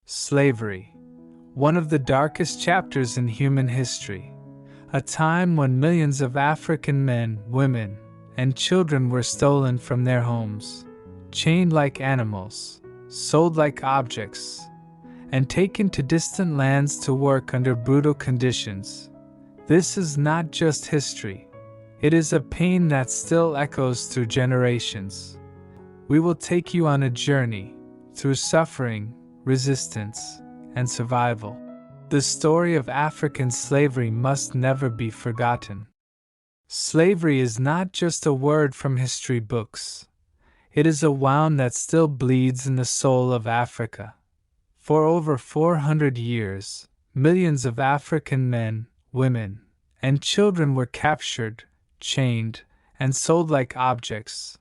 Slavery, one of the darkest chapters in human history. A time when millions of African men, women, and children were stolen from their homes, chained like animals, sold like objects, and taken to distant lands to work under brutal conditions. This is not just history. It is a pain that still echoes through generations. We will take you on a journey through suffering, resistance, and survival. The story of African slavery must never be forgotten. Slavery is not just a word from history books. It is a wound that still bleeds in the soul of Africa. For over 400 years, millions of African men, women, and children were captured, chained, and sold like objects.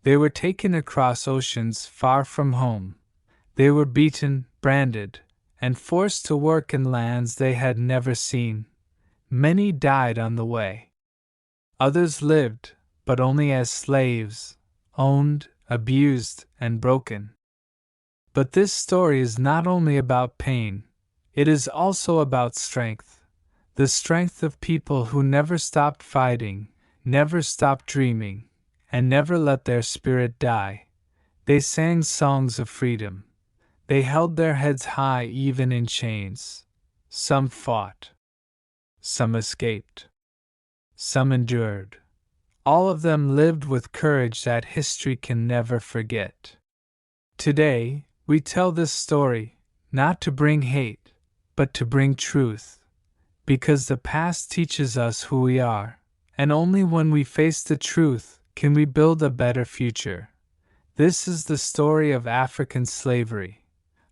They were taken across oceans far from home. They were beaten, branded, and forced to work in lands they had never seen. Many died on the way. Others lived, but only as slaves, owned, abused, and broken. But this story is not only about pain, it is also about strength. The strength of people who never stopped fighting, never stopped dreaming, and never let their spirit die. They sang songs of freedom. They held their heads high even in chains. Some fought. Some escaped. Some endured. All of them lived with courage that history can never forget. Today, we tell this story, not to bring hate, but to bring truth. Because the past teaches us who we are, and only when we face the truth can we build a better future. This is the story of African slavery.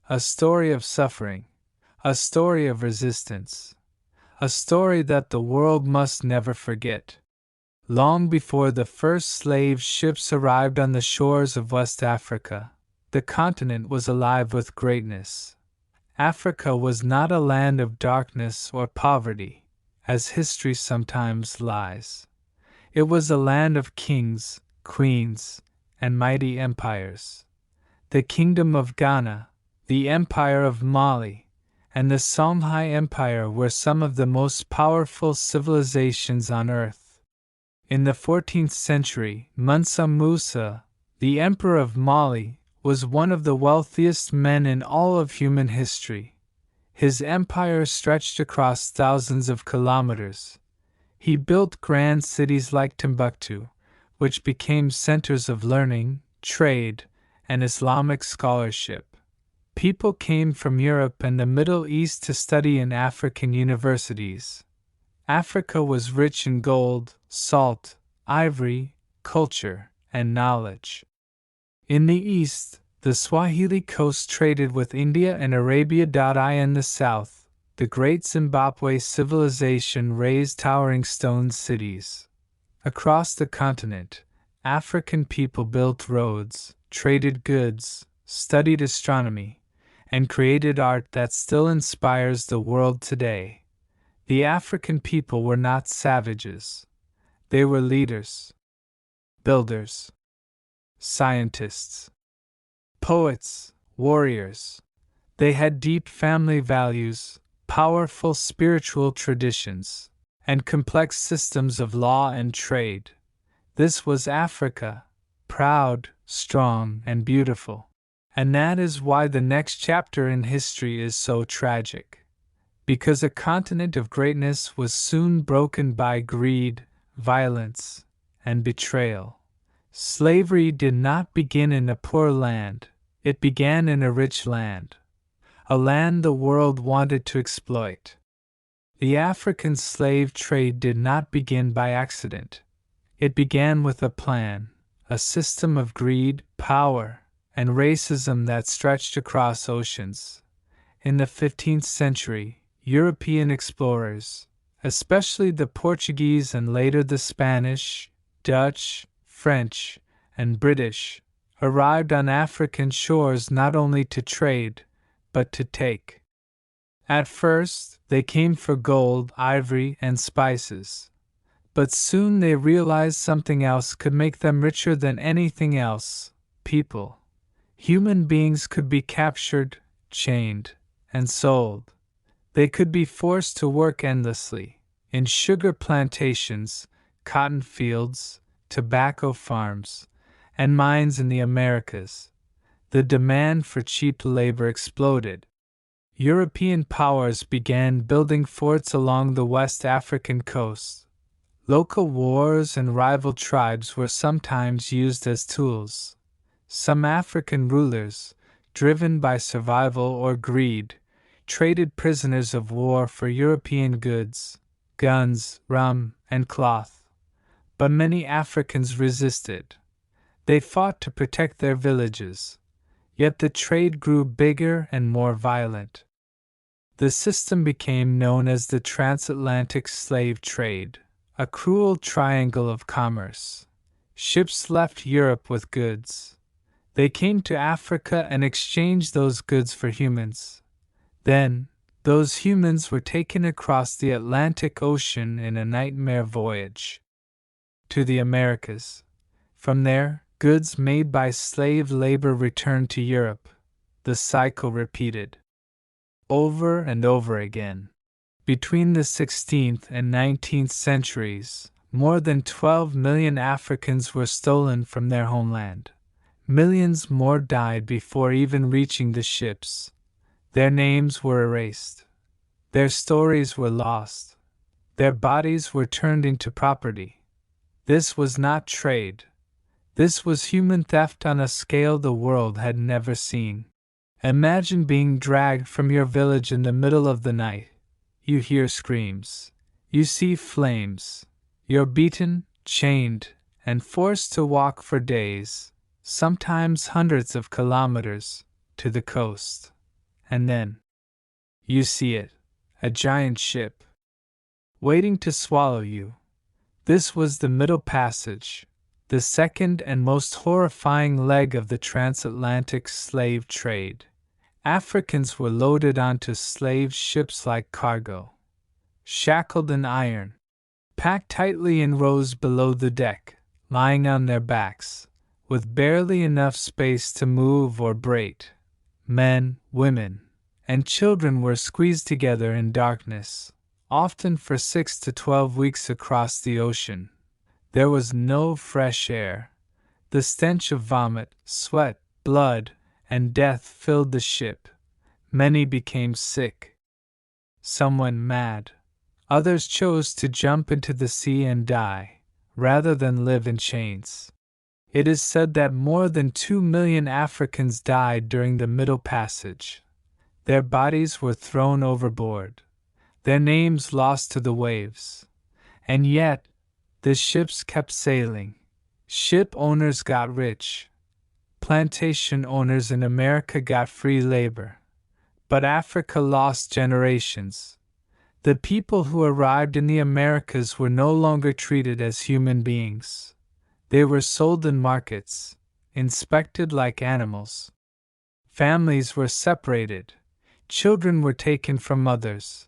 A story of suffering, a story of resistance, a story that the world must never forget. Long before the first slave ships arrived on the shores of West Africa, the continent was alive with greatness. Africa was not a land of darkness or poverty, as history sometimes lies. It was a land of kings, queens, and mighty empires. The Kingdom of Ghana, the Empire of Mali, and the Songhai Empire were some of the most powerful civilizations on earth. In the 14th century, Mansa Musa, the Emperor of Mali, was one of the wealthiest men in all of human history. His empire stretched across thousands of kilometers. He built grand cities like Timbuktu, which became centers of learning, trade, and Islamic scholarship. People came from Europe and the Middle East to study in African universities. Africa was rich in gold, salt, ivory, culture, and knowledge. In the east, the Swahili coast traded with India and Arabia. In the south, the great Zimbabwe civilization raised towering stone cities. Across the continent, African people built roads, traded goods, studied astronomy, and created art that still inspires the world today. The African people were not savages. They were leaders, builders, scientists, poets, warriors. They had deep family values, powerful spiritual traditions, and complex systems of law and trade. This was Africa, proud, strong, and beautiful. And that is why the next chapter in history is so tragic. Because a continent of greatness was soon broken by greed, violence, and betrayal. Slavery did not begin in a poor land, it began in a rich land. A land the world wanted to exploit. The African slave trade did not begin by accident. It began with a plan, a system of greed, power, and racism that stretched across oceans. In the 15th century, European explorers, especially the Portuguese and later the Spanish, Dutch, French, and British, arrived on African shores not only to trade, but to take. At first, they came for gold, ivory, and spices. But soon they realized something else could make them richer than anything else: people. Human beings could be captured, chained, and sold. They could be forced to work endlessly in sugar plantations, cotton fields, tobacco farms, and mines in the Americas. The demand for cheap labor exploded. European powers began building forts along the West African coast. Local wars and rival tribes were sometimes used as tools. Some African rulers, driven by survival or greed, traded prisoners of war for European goods, guns, rum, and cloth. But many Africans resisted. They fought to protect their villages. Yet the trade grew bigger and more violent. The system became known as the transatlantic slave trade, a cruel triangle of commerce. Ships left Europe with goods. They came to Africa and exchanged those goods for humans. Then, those humans were taken across the Atlantic Ocean in a nightmare voyage to the Americas. From there, goods made by slave labor returned to Europe. The cycle repeated over and over again. Between the 16th and 19th centuries, more than 12 million Africans were stolen from their homeland. Millions more died before even reaching the ships. Their names were erased. Their stories were lost. Their bodies were turned into property. This was not trade. This was human theft on a scale the world had never seen. Imagine being dragged from your village in the middle of the night. You hear screams. You see flames. You're beaten, chained, and forced to walk for days, sometimes hundreds of kilometers, to the coast. And then you see it, a giant ship, waiting to swallow you. This was the Middle Passage, the second and most horrifying leg of the transatlantic slave trade. Africans were loaded onto slave ships like cargo, shackled in iron, packed tightly in rows below the deck, lying on their backs, with barely enough space to move or braid. Men, women, and children were squeezed together in darkness, often for 6 to 12 weeks across the ocean. There was no fresh air. The stench of vomit, sweat, blood, and death filled the ship. Many became sick. Some went mad. Others chose to jump into the sea and die, rather than live in chains. It is said that more than 2 million Africans died during the Middle Passage. Their bodies were thrown overboard, their names lost to the waves. And yet, the ships kept sailing. Ship owners got rich. Plantation owners in America got free labor. But Africa lost generations. The people who arrived in the Americas were no longer treated as human beings. They were sold in markets, inspected like animals. Families were separated. Children were taken from mothers,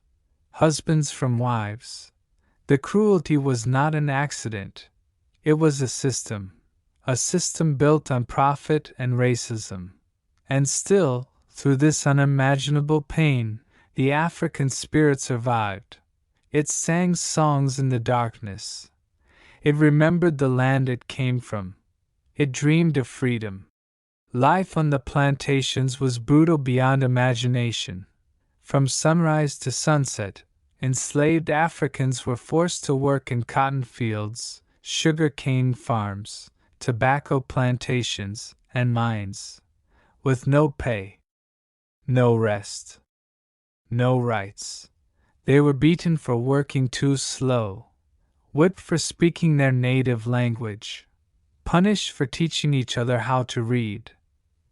husbands from wives. The cruelty was not an accident. It was a system built on profit and racism. And still, through this unimaginable pain, the African spirit survived. It sang songs in the darkness. It remembered the land it came from. It dreamed of freedom. Life on the plantations was brutal beyond imagination. From sunrise to sunset, enslaved Africans were forced to work in cotton fields, sugar cane farms, tobacco plantations, and mines, with no pay, no rest, no rights. They were beaten for working too slow, whipped for speaking their native language, punished for teaching each other how to read.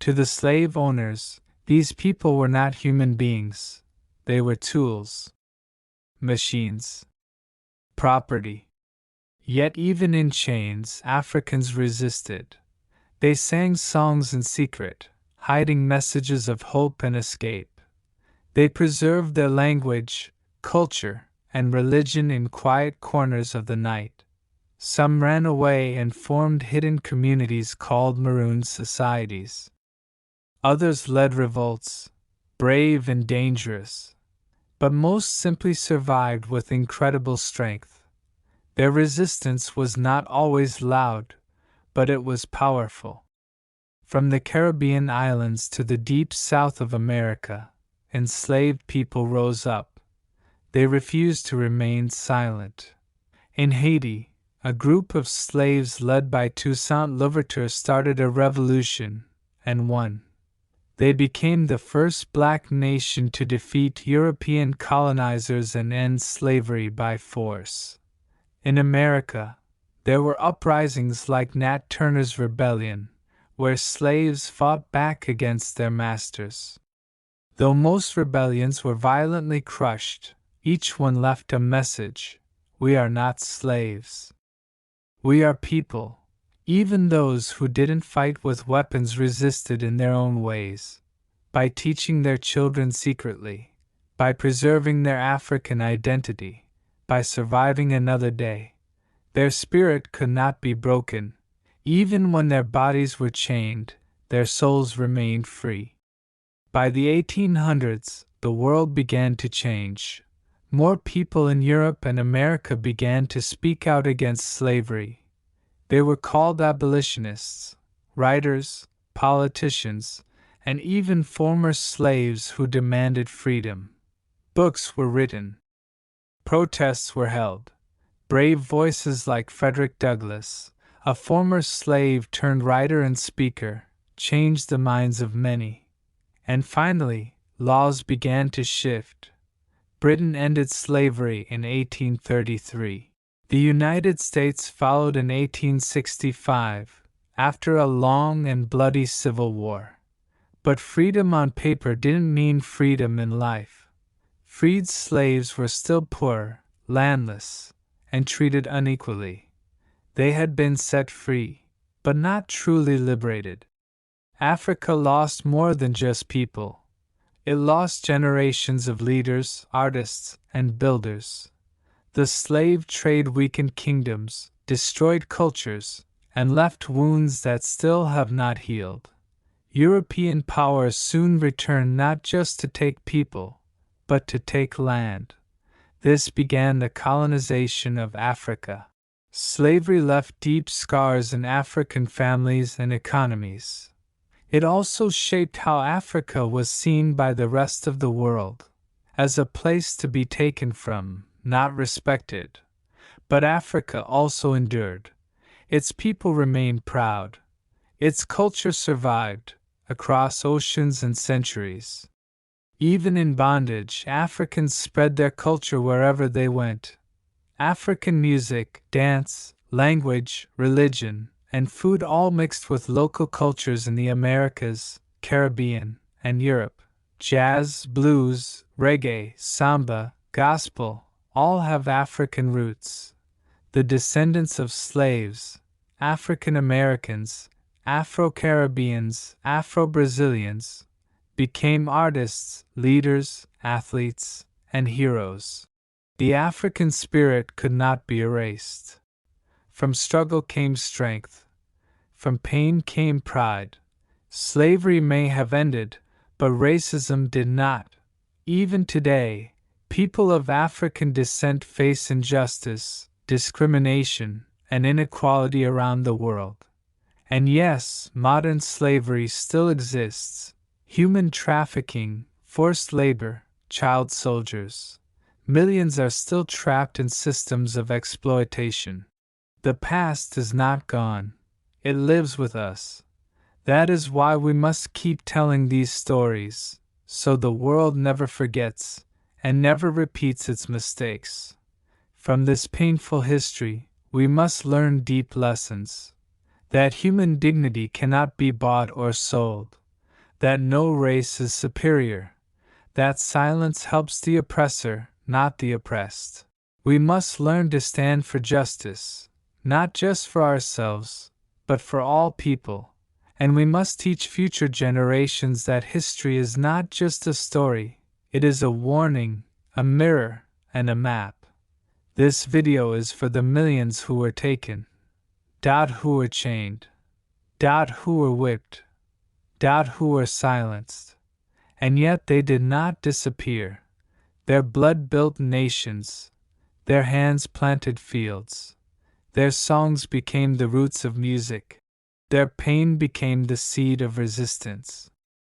To the slave owners, these people were not human beings. They were tools, machines, property. Yet even in chains, Africans resisted. They sang songs in secret, hiding messages of hope and escape. They preserved their language, culture, and religion in quiet corners of the night. Some ran away and formed hidden communities called Maroon societies. Others led revolts, brave and dangerous, but most simply survived with incredible strength. Their resistance was not always loud, but it was powerful. From the Caribbean islands to the deep south of America, enslaved people rose up. They refused to remain silent. In Haiti, a group of slaves led by Toussaint Louverture started a revolution and won. They became the first black nation to defeat European colonizers and end slavery by force. In America, there were uprisings like Nat Turner's Rebellion, where slaves fought back against their masters. Though most rebellions were violently crushed, each one left a message: we are not slaves. We are people. Even those who didn't fight with weapons resisted in their own ways, by teaching their children secretly, by preserving their African identity, by surviving another day. Their spirit could not be broken. Even when their bodies were chained, their souls remained free. By the 1800s, the world began to change. More people in Europe and America began to speak out against slavery. They were called abolitionists, writers, politicians, and even former slaves who demanded freedom. Books were written. Protests were held. Brave voices like Frederick Douglass, a former slave turned writer and speaker, changed the minds of many. And finally, laws began to shift. Britain ended slavery in 1833. The United States followed in 1865, after a long and bloody civil war. But freedom on paper didn't mean freedom in life. Freed slaves were still poor, landless, and treated unequally. They had been set free, but not truly liberated. Africa lost more than just people. It lost generations of leaders, artists, and builders. The slave trade weakened kingdoms, destroyed cultures, and left wounds that still have not healed. European powers soon returned not just to take people, but to take land. This began the colonization of Africa. Slavery left deep scars in African families and economies. It also shaped how Africa was seen by the rest of the world, as a place to be taken from, not respected. But Africa also endured. Its people remained proud. Its culture survived, across oceans and centuries. Even in bondage, Africans spread their culture wherever they went. African music, dance, language, religion, and food all mixed with local cultures in the Americas, Caribbean, and Europe. Jazz, blues, reggae, samba, gospel, all have African roots. The descendants of slaves, African Americans, Afro-Caribbeans, Afro-Brazilians, became artists, leaders, athletes, and heroes. The African spirit could not be erased. From struggle came strength. From pain came pride. Slavery may have ended, but racism did not. Even today, people of African descent face injustice, discrimination, and inequality around the world. And yes, modern slavery still exists. Human trafficking, forced labor, child soldiers. Millions are still trapped in systems of exploitation. The past is not gone. It lives with us. That is why we must keep telling these stories, so the world never forgets and never repeats its mistakes. From this painful history, we must learn deep lessons. That human dignity cannot be bought or sold. That no race is superior. That silence helps the oppressor, not the oppressed. We must learn to stand for justice, not just for ourselves, but for all people. And we must teach future generations that history is not just a story, it is a warning, a mirror, and a map. This video is for the millions who were taken, who were chained, who were whipped, who were silenced, And yet they did not disappear. Their blood built nations, their hands planted fields, their songs became the roots of music, their pain became the seed of resistance.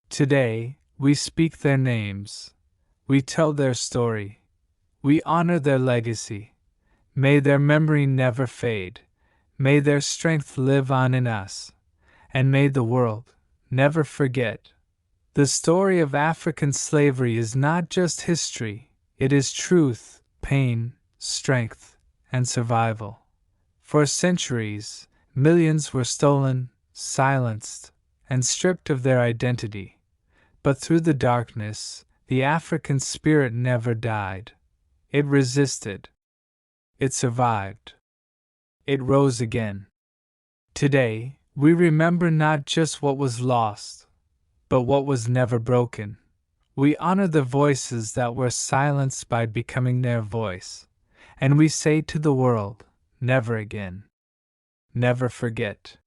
Today, we speak their names, we tell their story, we honor their legacy. May their memory never fade, may their strength live on in us, and may the world never forget. The story of African slavery is not just history, it is truth, pain, strength, and survival. For centuries, millions were stolen, silenced, and stripped of their identity. But through the darkness, the African spirit never died. It resisted. It survived. It rose again. Today, we remember not just what was lost, but what was never broken. We honor the voices that were silenced by becoming their voice, and we say to the world, never again. Never forget.